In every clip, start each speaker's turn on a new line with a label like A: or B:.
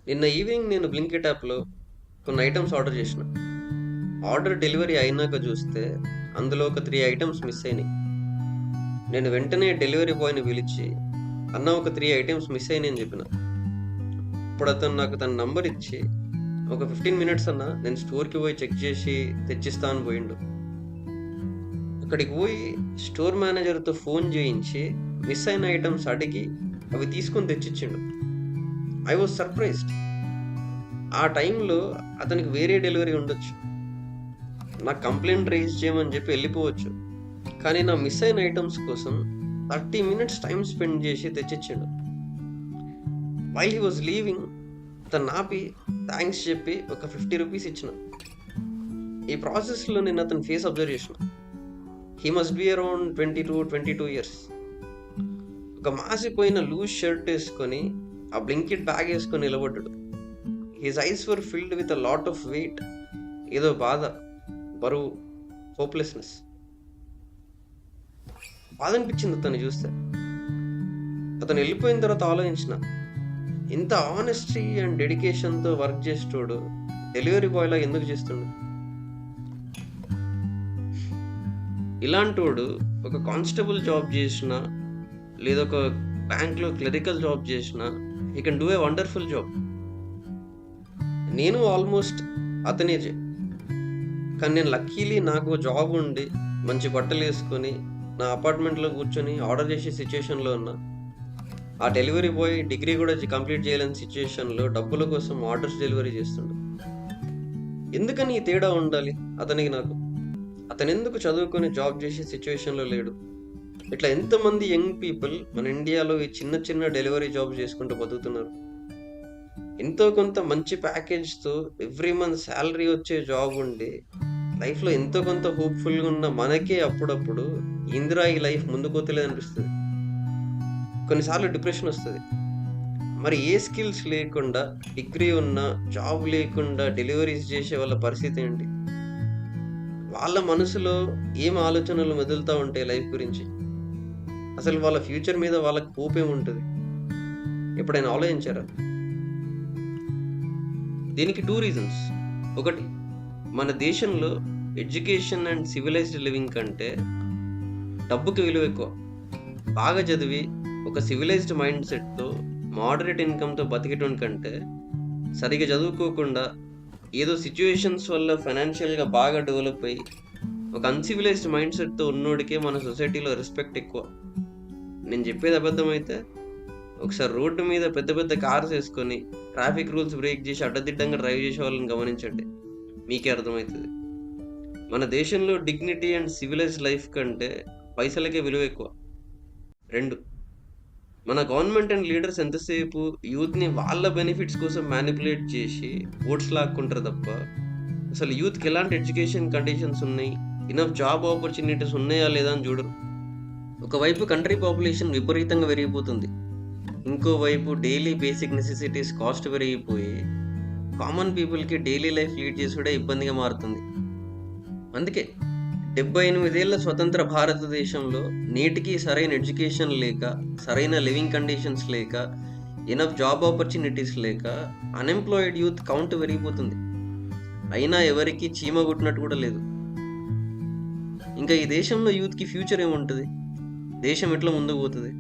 A: నిన్న ఈవినింగ్ నేను బ్లింకిట్ యాప్లో కొన్ని ఐటమ్స్ ఆర్డర్ చేసిన. ఆర్డర్ డెలివరీ అయినాక చూస్తే అందులో ఒక 3 ఐటమ్స్ మిస్ అయినాయి. నేను వెంటనే డెలివరీ బాయ్ని పిలిచి, అన్న ఒక 3 ఐటమ్స్ మిస్ అయినాయి అని చెప్పిన. ఇప్పుడు అతను నాకు తన నంబర్ ఇచ్చి, ఒక 15 మినిట్స్ అన్న నేను స్టోర్కి పోయి చెక్ చేసి తెచ్చిస్తా అని పోయిండు. అక్కడికి పోయి స్టోర్ మేనేజర్తో ఫోన్ చేయించి మిస్ అయిన ఐటమ్స్ అడిగి అవి తీసుకొని తెచ్చిచ్చిండు. I was surprised. ఆ టైంలో అతనికి వేరే డెలివరీ ఉండొచ్చు, నాకు కంప్లైంట్ రైజ్ చేయమని చెప్పి వెళ్ళిపోవచ్చు. కానీ నా మిస్ అయిన ఐటమ్స్ కోసం 30 మినిట్స్ టైం స్పెండ్ చేసి తెచ్చిచ్చిండు. వైల్ హీ వాజ్ లీవింగ్ అతను ఆపి థ్యాంక్స్ చెప్పి ఒక 50 రూపీస్ ఇచ్చిన. ఈ ప్రాసెస్లో నేను అతని ఫేస్ అబ్జర్వ్ చేసిన. He must be around 22 years. ఒక మాసిపోయిన లూజ్ షర్ట్ వేసుకొని ఆ బ్లింకిట్ బ్యాగ్ వేసుకొని నిలబడ్డాడు. His eyes were filled with a lot of weight. ఏదో బాధ, బరువు, హోప్లెస్నెస్. బాధ అనిపించింది అతన్ని చూస్తే. అతను వెళ్ళిపోయిన తర్వాత ఆలోచించిన, ఇంత ఆనెస్టీ అండ్ డెడికేషన్తో వర్క్ చేసేటోడు డెలివరీ బాయ్లా ఎందుకు చేస్తుండు? ఇలాంటోడు ఒక కానిస్టేబుల్ జాబ్ చేసినా లేదా ఒక బ్యాంక్లో క్లరికల్ జాబ్ చేసినా he can do a wonderful job. నేను ఆల్మోస్ట్ అతనే. కానీ నేను లక్కీలీ నాకు జాబ్ ఉండి మంచి బట్టలు వేసుకొని నా అపార్ట్మెంట్లో కూర్చొని ఆర్డర్ చేసే సిచ్యుయేషన్లో ఉన్నా. ఆ డెలివరీ బాయ్ డిగ్రీ కూడా కంప్లీట్ చేయలేని సిచ్యుయేషన్లో డబ్బుల కోసం ఆర్డర్స్ డెలివరీ చేస్తుండు. ఎందుకని ఈ తేడా ఉండాలి అతనికి నాకు? అతను ఎందుకు చదువుకొని జాబ్ చేసే సిచ్యువేషన్లో లేడు? ఇట్లా ఎంతమంది యంగ్ పీపుల్ మన ఇండియాలో ఈ చిన్న చిన్న డెలివరీ జాబ్ చేసుకుంటూ బతుకుతున్నారు. ఎంతో కొంత మంచి ప్యాకేజ్తో ఎవ్రీ మంత్ శాలరీ వచ్చే జాబ్ ఉండి లైఫ్లో ఎంతో కొంత హోప్ఫుల్గా ఉన్న మనకే అప్పుడప్పుడు ఇందిరా ఈ లైఫ్ ముందుకోతలేదు అనిపిస్తుంది. కొన్నిసార్లు డిప్రెషన్ వస్తుంది. మరి ఏ స్కిల్స్ లేకుండా, డిగ్రీ ఉన్న, జాబ్ లేకుండా డెలివరీస్ చేసే వాళ్ళ పరిస్థితి ఏంటి? వాళ్ళ మనసులో ఏం ఆలోచనలు మెదులుతూ ఉంటాయి లైఫ్ గురించి? అసలు వాళ్ళ ఫ్యూచర్ మీద వాళ్ళకి హోప్ ఏముంటుంది? ఎప్పుడైనా ఆలోచించారా? దీనికి 2 రీజన్స్. ఒకటి, మన దేశంలో ఎడ్యుకేషన్ అండ్ సివిలైజ్డ్ లివింగ్ కంటే డబ్బుకి విలువ ఎక్కువ. బాగా చదివి ఒక సివిలైజ్డ్ మైండ్ సెట్తో మోడరేట్ ఇన్కమ్తో బతికేటోన్ కంటే సరిగా చదువుకోకుండా ఏదో సిచ్యువేషన్స్ వల్ల ఫైనాన్షియల్గా బాగా డెవలప్ అయ్యి ఒక అన్సివిలైజ్డ్ మైండ్ సెట్తో ఉన్నోడికే మన సొసైటీలో రెస్పెక్ట్ ఎక్కువ. నేను చెప్పేది అబద్ధం అయితే ఒకసారి రోడ్డు మీద పెద్ద పెద్ద కార్స్ వేసుకొని ట్రాఫిక్ రూల్స్ బ్రేక్ చేసి అడ్డదిడ్డంగా డ్రైవ్ చేసే వాళ్ళని గమనించండి, మీకే అర్థమవుతుంది. మన దేశంలో డిగ్నిటీ అండ్ సివిలైజ్డ్ లైఫ్ కంటే పైసలకే విలువ ఎక్కువ. 2, మన గవర్నమెంట్ అండ్ లీడర్స్ ఎంతసేపు యూత్ని వాళ్ళ బెనిఫిట్స్ కోసం మ్యానిపులేట్ చేసి ఓట్స్ లాక్కుంటారు తప్ప అసలు యూత్కి ఎలాంటి ఎడ్యుకేషన్ కండిషన్స్ ఉన్నాయి, ఇనఫ్ జాబ్ ఆపర్చునిటీస్ ఉన్నాయా లేదా అని చూడరు. ఒకవైపు కంట్రీ పాపులేషన్ విపరీతంగా పెరిగిపోతుంది, ఇంకోవైపు డైలీ బేసిక్ నెసెసిటీస్ కాస్ట్ పెరిగిపోయి కామన్ పీపుల్కి డైలీ లైఫ్ లీడ్ చేసుడే ఇబ్బందిగా మారుతుంది. అందుకే 78 ఏళ్ల స్వతంత్ర భారతదేశంలో నేటికి సరైన ఎడ్యుకేషన్ లేక, సరైన లివింగ్ కండిషన్స్ లేక, ఎనఫ్ జాబ్ ఆపర్చునిటీస్ లేక అన్ఎంప్లాయిడ్ యూత్ కౌంట్ పెరిగిపోతుంది. అయినా ఎవరికి చీమ కుట్టినట్టు కూడా లేదు. ఇంకా ఈ దేశంలో యూత్కి ఫ్యూచర్ ఏముంటుంది? దేశం ఎట్లా ముందుకు పోతుంది?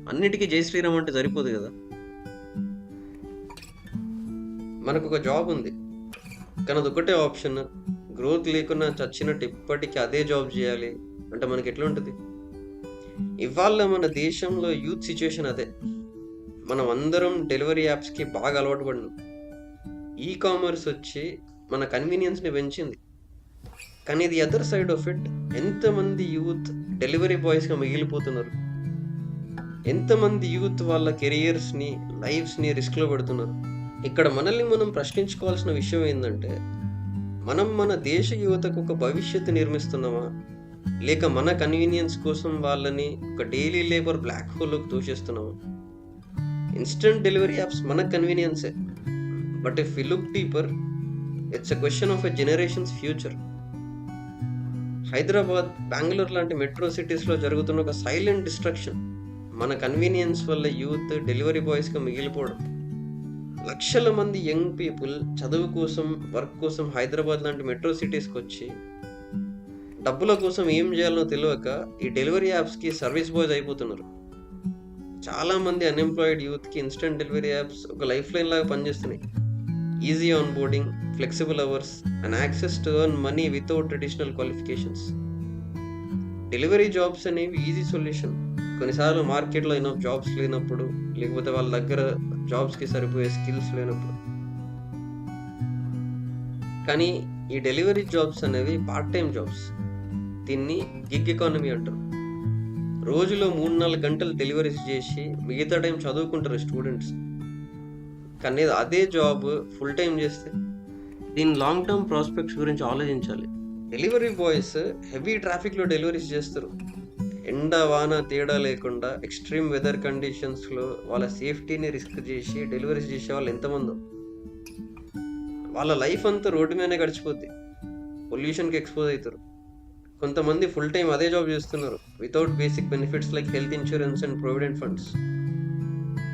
A: అన్నిటికీ జై శ్రీరామ్ అంటే సరిపోదు కదా. మనకు ఒక జాబ్ ఉంది, కానీ అదొకటే ఆప్షన్. గ్రోత్ లేకున్నా చచ్చినట్టు ఇప్పటికీ అదే జాబ్ చేయాలి అంటే మనకి ఎట్లా ఉంటుంది? ఇవాళ మన దేశంలో యూత్ సిచ్యువేషన్ అదే. మనం అందరం డెలివరీ యాప్స్కి బాగా అలవాటు పడినాం. ఈ కామర్స్ వచ్చి మన కన్వీనియన్స్ని పెంచింది. కానీ ఇది అదర్ సైడ్ ఆఫ్ ఇట్, ఎంతమంది యూత్ డెలివరీ బాయ్స్గా మిగిలిపోతున్నారు? ఎంతమంది యూత్ వాళ్ళ కెరియర్స్ని, లైఫ్స్ని రిస్క్లో పెడుతున్నారు? ఇక్కడ మనల్ని మనం ప్రశ్నించుకోవాల్సిన విషయం ఏంటంటే, మనం మన దేశ యువతకు ఒక భవిష్యత్తు నిర్మిస్తున్నామా, లేక మన కన్వీనియన్స్ కోసం వాళ్ళని ఒక డైలీ లేబర్ బ్లాక్ హోల్లోకి తోసేస్తున్నామా? ఇన్స్టెంట్ డెలివరీ యాప్స్ మన కన్వీనియన్సే, but if we look deeper, it's a question of a generation's future. Hyderabad, Bengaluru లాంటి మెట్రో సిటీస్లో జరుగుతున్న ఒక సైలెంట్ డిస్ట్రక్షన్ మన కన్వీనియన్స్ వల్ల యూత్ డెలివరీ బాయ్స్గా మిగిలిపోవడం. లక్షల మంది యంగ్ పీపుల్ చదువు కోసం, వర్క్ కోసం హైదరాబాద్ లాంటి మెట్రో సిటీస్కి వచ్చి డబ్బుల కోసం ఏం చేయాలో తెలియక ఈ డెలివరీ యాప్స్కి సర్వీస్ బాయ్స్ అయిపోతున్నారు. చాలామంది అన్ఎంప్లాయిడ్ యూత్కి ఇన్స్టెంట్ డెలివరీ యాప్స్ ఒక లైఫ్ లైన్ లాగా పనిచేస్తున్నాయి. Easy on boarding, flexible hours and access to earn money without traditional qualifications. Delivery jobs అనేవి ఈజీ సొల్యూషన్. కొన్నిసార్లు మార్కెట్లో ఎన్నో జాబ్స్ లేనప్పుడు, లేకపోతే వాళ్ళ దగ్గర జాబ్స్కి సరిపోయే స్కిల్స్ లేనప్పుడు. కానీ ఈ డెలివరీ జాబ్స్ అనేవి పార్ట్ టైం జాబ్స్. దీన్ని గిగ్ ఎకానమీ అంటారు. రోజులో 3-4 గంటలు డెలివరీస్ చేసి మిగతా టైం చదువుకుంటారు స్టూడెంట్స్. కానీ అదే జాబ్ ఫుల్ టైం చేస్తే దీని లాంగ్ టర్మ్ ప్రాస్పెక్ట్స్ గురించి ఆలోచించాలి. డెలివరీ బాయ్స్ హెవీ ట్రాఫిక్లో డెలివరీస్ చేస్తారు. ఎండ వాన తేడా లేకుండా ఎక్స్ట్రీమ్ వెదర్ కండిషన్స్లో వాళ్ళ సేఫ్టీని రిస్క్ చేసి డెలివరీస్ చేసే వాళ్ళు ఎంతమందో. వాళ్ళ లైఫ్ అంతా రోడ్డు మీదనే గడిచిపోద్ది. పొల్యూషన్కి ఎక్స్పోజ్ అవుతారు. కొంతమంది ఫుల్ టైం అదే జాబ్ చేస్తున్నారు without basic benefits like health insurance and provident funds.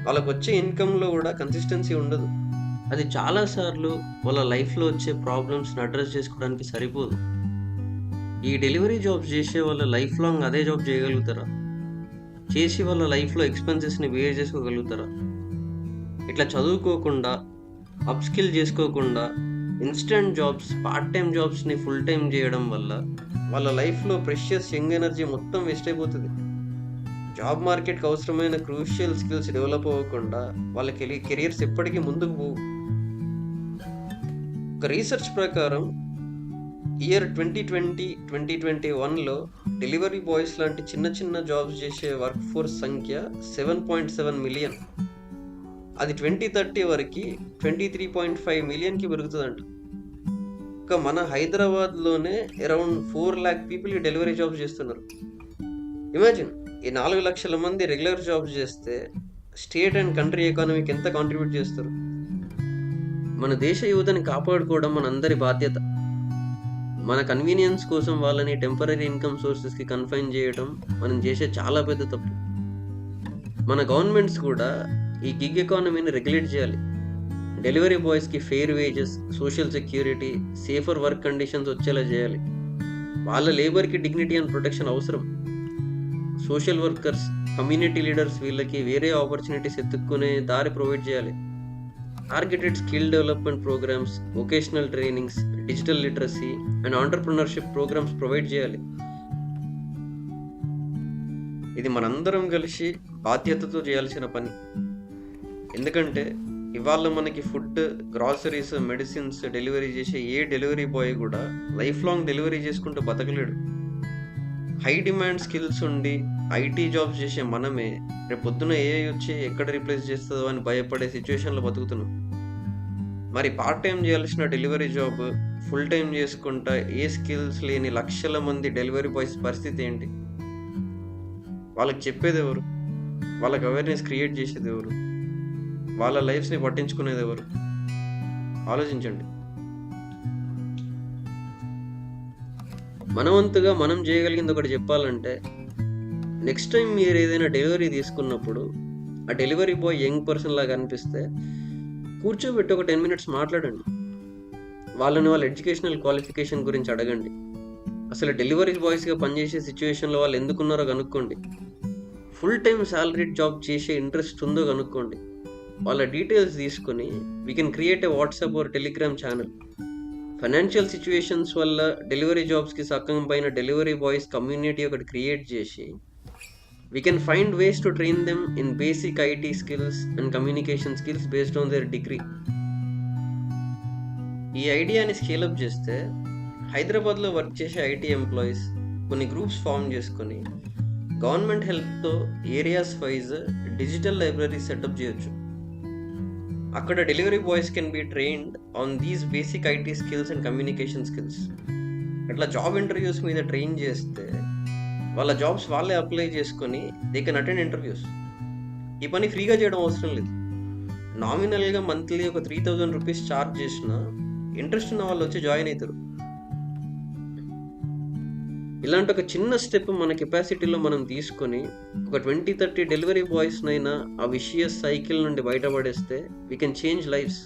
A: వాళ్ళకు వచ్చే ఇన్కమ్లో కూడా కన్సిస్టెన్సీ ఉండదు. అది చాలాసార్లు వాళ్ళ లైఫ్లో వచ్చే ప్రాబ్లమ్స్ని అడ్రస్ చేసుకోవడానికి సరిపోదు. ఈ డెలివరీ జాబ్స్ చేసే వాళ్ళ లైఫ్ లాంగ్ అదే జాబ్ చేయగలుగుతారా? చేసి వాళ్ళ లైఫ్లో ఎక్స్పెన్సెస్ని వేర్ చేసుకోగలుగుతారా? ఇట్లా చదువుకోకుండా, అప్స్కిల్ చేసుకోకుండా ఇన్స్టెంట్ జాబ్స్, పార్ట్ టైం జాబ్స్ని ఫుల్ టైం చేయడం వల్ల వాళ్ళ లైఫ్లో ప్రెషియస్ యంగ్ ఎనర్జీ మొత్తం వేస్ట్ అయిపోతుంది. జాబ్ మార్కెట్కి అవసరమైన క్రూషియల్ స్కిల్స్ డెవలప్ అవ్వకుండా వాళ్ళ కెరియర్స్ ఎప్పటికీ ముందుకు పోవు. ఒక రీసెర్చ్ ప్రకారం ఇయర్ 2020-2021లో డెలివరీ బాయ్స్ లాంటి చిన్న చిన్న జాబ్స్ చేసే వర్క్ ఫోర్స్ సంఖ్య 7.7 మిలియన్. అది 2030 వరకు 23.5 మిలియన్కి పెరుగుతుందంట. ఒక మన హైదరాబాద్లోనే around 4 lakh people delivery jobs చేస్తున్నారు. ఇమాజిన్, ఈ 4 లక్షల మంది రెగ్యులర్ జాబ్స్ చేస్తే స్టేట్ అండ్ కంట్రీ ఎకానమీకి ఎంత కాంట్రిబ్యూట్ చేస్తారు? మన దేశ యువతని కాపాడుకోవడం మన అందరి బాధ్యత. మన కన్వీనియన్స్ కోసం వాళ్ళని టెంపరీ ఇన్కమ్ సోర్సెస్కి కన్ఫైన్ చేయడం మనం చేసే చాలా పెద్ద తప్పు. మన గవర్నమెంట్స్ కూడా ఈ గిగ్ ఎకానమీని రెగ్యులేట్ చేయాలి. డెలివరీ బాయ్స్కి fair wages, social security, safer work conditions వచ్చేలా చేయాలి. వాళ్ళ లేబర్కి డిగ్నిటీ అండ్ ప్రొటెక్షన్ అవసరం. సోషల్ వర్కర్స్, కమ్యూనిటీ లీడర్స్ వీళ్ళకి వేరే ఆపర్చునిటీస్ ఎత్తుక్కునే దారి ప్రొవైడ్ చేయాలి. Targeted skill development programmes, vocational trainings, digital literacy and entrepreneurship programmes provide చేయాలి. ఇది మనందరం కలిసి బాధ్యతతో చేయాల్సిన పని. ఎందుకంటే ఇవాళ మనకి ఫుడ్, గ్రాసరీస్, మెడిసిన్స్ డెలివరీ చేసే ఏ డెలివరీ బాయ్ కూడా లైఫ్ లాంగ్ డెలివరీ చేసుకుంటూ బతకలేడు. హై డిమాండ్ స్కిల్స్ ఉండి ఐటీ జాబ్స్ చేసే మనమే రేపు పొద్దున ఏఐ వచ్చి ఎక్కడ రీప్లేస్ చేస్తుందో అని భయపడే సిచ్యువేషన్లో బతుకుతున్నాం. మరి పార్ట్ టైం చేయాల్సిన డెలివరీ జాబ్ ఫుల్ టైం చేసుకుంటా ఏ స్కిల్స్ లేని లక్షల మంది డెలివరీ బాయ్స్ పరిస్థితి ఏంటి? వాళ్ళకి చెప్పేది ఎవరు? వాళ్ళకి అవేర్నెస్ క్రియేట్ చేసేది ఎవరు? వాళ్ళ లైఫ్స్ని పట్టించుకునేది ఎవరు? ఆలోచించండి. మనవంతుగా మనం చేయగలిగింది ఒకటి చెప్పాలంటే, నెక్స్ట్ టైం మీరు ఏదైనా డెలివరీ తీసుకున్నప్పుడు ఆ డెలివరీ బాయ్ యంగ్ పర్సన్ లాగా అనిపిస్తే కూర్చోబెట్టి ఒక 10 minutes మాట్లాడండి. వాళ్ళని వాళ్ళ ఎడ్యుకేషనల్ క్వాలిఫికేషన్ గురించి అడగండి. అసలు డెలివరీ బాయ్స్గా పనిచేసే సిచ్యువేషన్లో వాళ్ళు ఎందుకున్నారో కనుక్కోండి. ఫుల్ టైం సాలరీడ్ జాబ్ చేసే ఇంట్రెస్ట్ ఉందో కనుక్కోండి. వాళ్ళ డీటెయిల్స్ తీసుకొని we can create a WhatsApp or Telegram channel. Financial situations వల్ల డెలివరీ జాబ్స్కి సక్కంపైన డెలివరీ బాయ్స్ కమ్యూనిటీ ఒకటి క్రియేట్ చేసి we can find ways to train them in basic IT skills and communication skills based on their degree. ఈ ఐడియాని scale up చేస్తే హైదరాబాద్లో work చేసే IT employees కొన్ని గ్రూప్స్ ఫామ్ చేసుకొని గవర్నమెంట్ హెల్ప్తో areas wise digital library setup చేయొచ్చు. అక్కడ delivery boys can be trained on these basic IT skills and communication skills. అట్లా జాబ్ ఇంటర్వ్యూస్ మీద ట్రైన్ చేస్తే వాళ్ళ జాబ్స్ వాళ్ళే అప్లై చేసుకొని దే కెన్ అటెండ్ ఇంటర్వ్యూస్. ఈ పని ఫ్రీగా చేయడం అవసరం లేదు. నామినల్గా మంత్లీ ఒక 3,000 రూపీస్ ఛార్జ్ చేసిన ఇంట్రెస్ట్ ఉన్న వాళ్ళు వచ్చి జాయిన్ అవుతారు. ఇలాంటి ఒక చిన్న స్టెప్ మన కెపాసిటీలో మనం తీసుకొని ఒక 20-30 డెలివరీ బాయ్స్‌నైనా ఆ విషియస్ సైకిల్ నుండి బయటపడేస్తే we can change lives.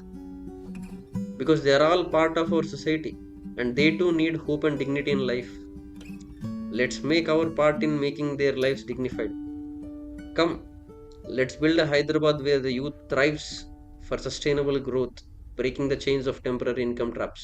A: Because they are all part of our society and they too need hope and dignity in life. Let's make our part in making their lives dignified. Come, let's build a Hyderabad where the youth thrives for sustainable growth, breaking the chains of temporary income traps.